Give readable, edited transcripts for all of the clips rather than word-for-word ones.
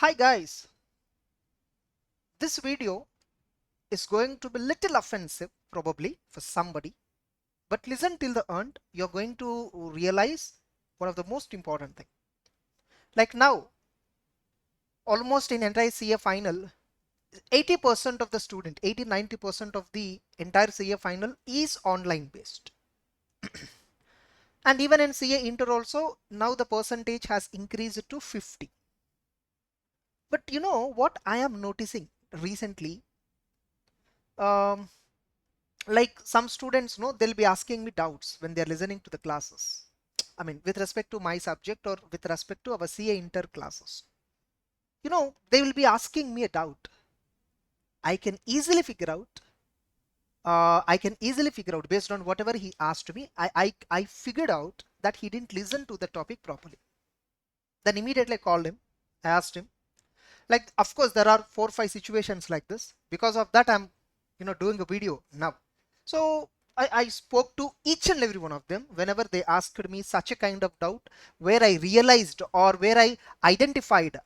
Hi guys, this video is going to be little offensive probably for somebody, but listen till the end. You're going to realize one of the most important thing. Like now, almost in entire CA final, 80% of the student, 80-90% of the entire CA final is online based. And even in CA Inter also, now the percentage has increased to 50. But you know what I am noticing recently? Um, like some students know they'll be asking me doubts when they're listening to the classes. I mean, with respect to my subject or with respect to our CA Inter classes. They will be asking me a doubt. I can easily figure out. I can easily figure out based on whatever he asked me. I figured out that he didn't listen to the topic properly. Then immediately I called him. I asked him. Like, of course, there are 4 or 5 situations like this. Because of that, I'm, doing a video now. So I spoke to each and every one of them whenever they asked me such a kind of doubt where I realized or where I identified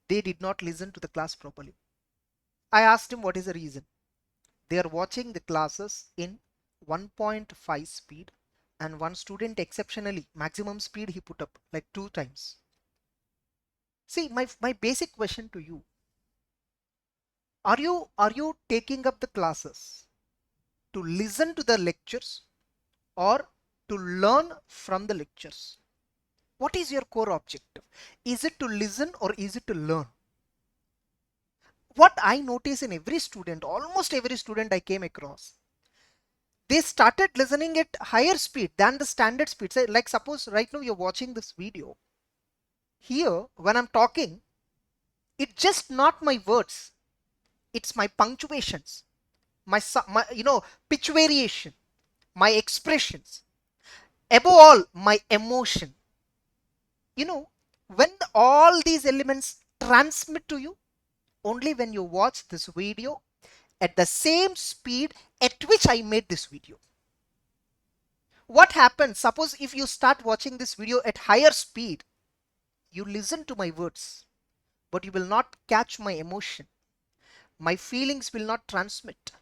they did not listen to the class properly. I asked him what is the reason. They are watching the classes in 1.5 speed, and one student exceptionally maximum speed he put up like 2 times. See, my basic question to you, are you taking up the classes to listen to the lectures or to learn from the lectures? What is your core objective? Is it to listen or is it to learn? What I notice in every student, almost every student I came across, they started listening at higher speed than the standard speed. Say, like suppose right now you're watching this video. Here, when I'm talking, it's just not my words. It's my punctuations, my pitch variation, my expressions, above all, my emotion. When all these elements transmit to you, only when you watch this video at the same speed at which I made this video. What happens? Suppose if you start watching this video at higher speed, you listen to my words, but you will not catch my emotion. My feelings will not transmit.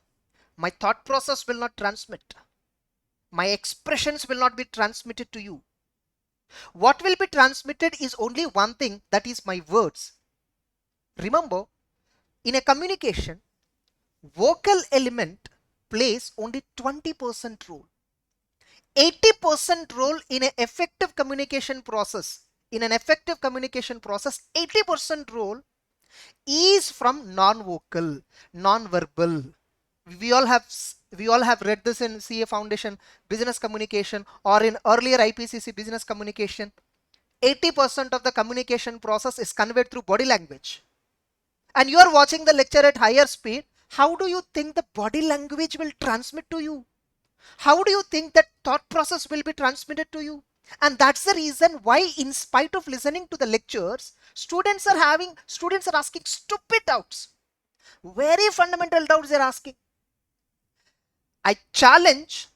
My thought process will not transmit. My expressions will not be transmitted to you. What will be transmitted is only one thing, that is my words. Remember, in a communication, vocal element plays only 20% role. 80% role in an effective communication process. In an effective communication process, 80% role is from non-vocal, non-verbal. We all have we all have read this in CA Foundation business communication or in earlier IPCC business communication. 80% of the communication process is conveyed through body language. And you are watching the lecture at higher speed. How do you think the body language will transmit to you? How do you think that thought process will be transmitted to you? And that's the reason why, in spite of listening to the lectures, students are asking stupid doubts. Very fundamental doubts they're asking. I challenge,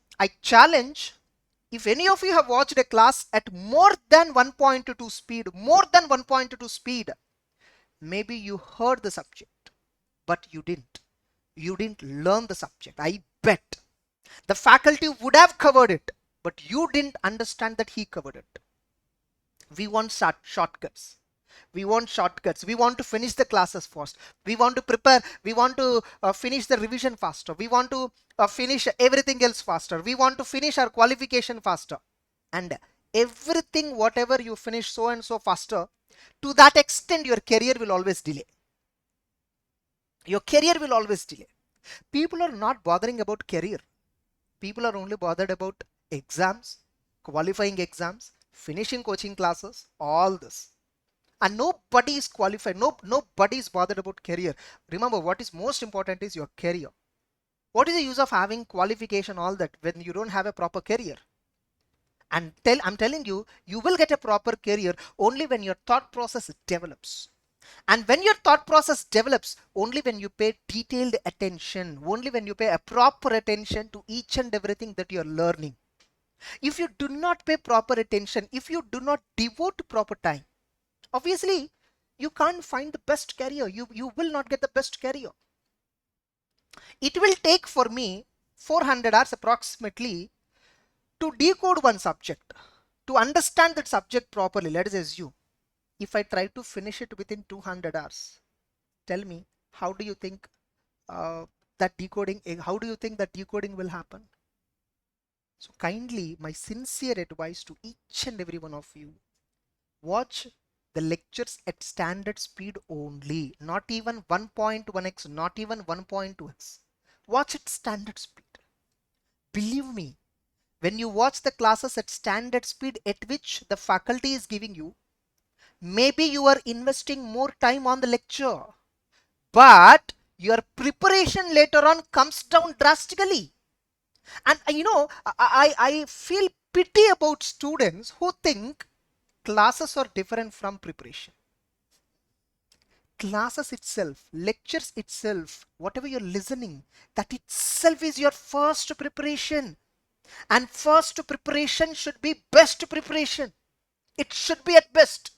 if any of you have watched a class at more than 1.2 speed, maybe you heard the subject, but you didn't learn the subject. I bet the faculty would have covered it, but you didn't understand that he covered it. We want shortcuts. We want to finish the classes fast. We want to prepare. We want to finish the revision faster. We want to finish everything else faster. We want to finish our qualification faster. And everything, whatever you finish so and so faster, to that extent, your career will always delay. Your career will always delay. People are not bothering about career. People are only bothered about exams, qualifying exams, finishing coaching classes, all this. And nobody is qualified. Nobody is bothered about career. Remember, what is most important is your career. What is the use of having qualification, all that, when you don't have a proper career? And I'm telling you, you will get a proper career only when your thought process develops. And when your thought process develops, only when you pay detailed attention, only when you pay a proper attention to each and everything that you're learning. If you do not pay proper attention, if you do not devote proper time, obviously you can't find the best career. You will not get the best career. It will take for me 400 hours approximately to decode one subject, to understand that subject properly. Let us assume if I try to finish it within 200 hours, tell me, how do you think how do you think that decoding will happen? So kindly, my sincere advice to each and every one of you, watch the lectures at standard speed only, not even 1.1x, not even 1.2x. Watch it standard speed. Believe me, when you watch the classes at standard speed at which the faculty is giving you, maybe you are investing more time on the lecture, but your preparation later on comes down drastically. And I feel pity about students who think classes are different from preparation. Classes itself, lectures itself, whatever you're listening, that itself is your first preparation. And first preparation should be best preparation. It should be at best.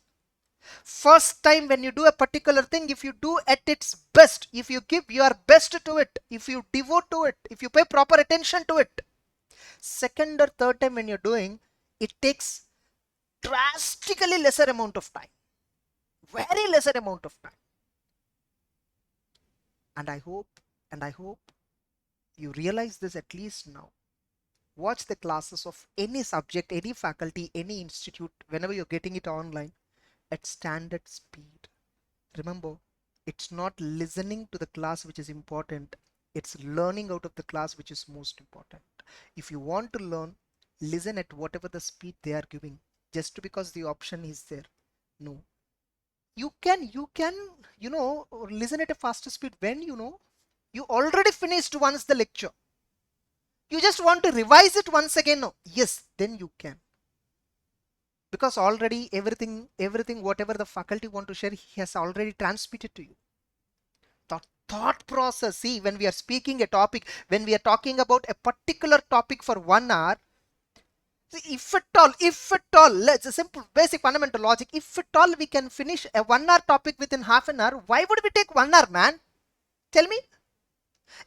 First time when you do a particular thing, if you do at its best, if you give your best to it, if you devote to it, if you pay proper attention to it, second or third time when you're doing, it takes drastically lesser amount of time, very lesser amount of time. And I hope you realize this at least now. Watch the classes of any subject, any faculty, any institute, whenever you're getting it online, at standard speed. Remember, it's not listening to the class which is important, it's learning out of the class which is most important. If you want to learn, listen at whatever the speed they are giving, just because the option is there. No, you can listen at a faster speed when you already finished once the lecture, you just want to revise it once again. No, yes, then you can, because already everything whatever the faculty want to share, he has already transmitted to you. The thought process, see, when we are speaking a topic, when we are talking about a particular topic for 1 hour, see, if at all, it's a simple basic fundamental logic, if at all we can finish a 1 hour topic within half an hour, why would we take 1 hour, man? Tell me.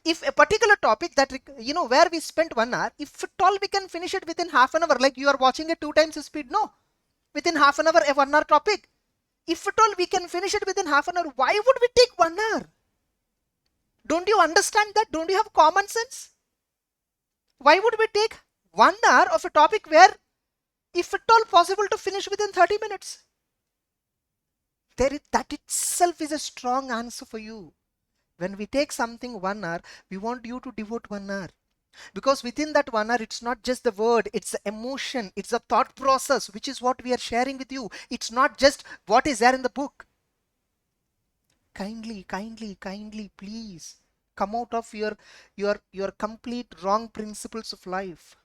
If a particular topic that where we spent 1 hour, if at all we can finish it within half an hour, like you are watching it 2 times speed, no, within half an hour, a 1 hour topic, if at all we can finish it within half an hour, why would we take 1 hour? Don't you understand that? Don't you have common sense? Why would we take 1 hour of a topic where, if at all possible, to finish within 30 minutes? That itself is a strong answer for you. When we take something 1 hour, we want you to devote 1 hour. Because within that 1 hour, it's not just the word, it's the emotion, it's the thought process, which is what we are sharing with you. It's not just what is there in the book. Kindly, please come out of your complete wrong principles of life.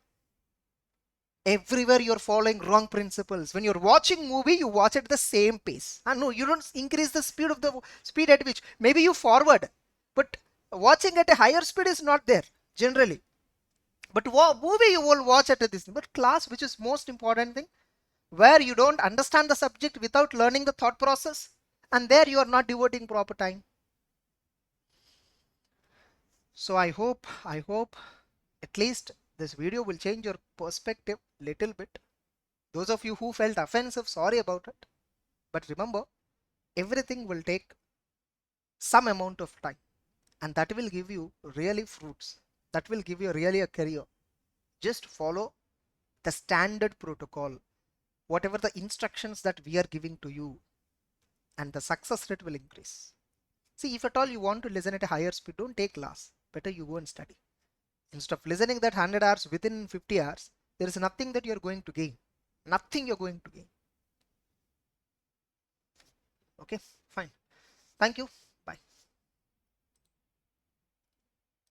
Everywhere you're following wrong principles. When you're watching movie, you watch at the same pace. And no, you don't increase the speed at which maybe you forward, but watching at a higher speed is not there generally. But movie you will watch at this, but class, which is most important thing, where you don't understand the subject without learning the thought process, and there you are not devoting proper time. So I hope at least this video will change your perspective little bit. Those of you who felt offensive, sorry about it. But remember, everything will take some amount of time, and that will give you really fruits. That will give you really a career. Just follow the standard protocol, whatever the instructions that we are giving to you, and the success rate will increase. See, if at all you want to listen at a higher speed, don't take class. Better you go and study. Instead of listening that 100 hours within 50 hours, there is nothing that you're going to gain. Nothing you're going to gain. Okay, fine. Thank you.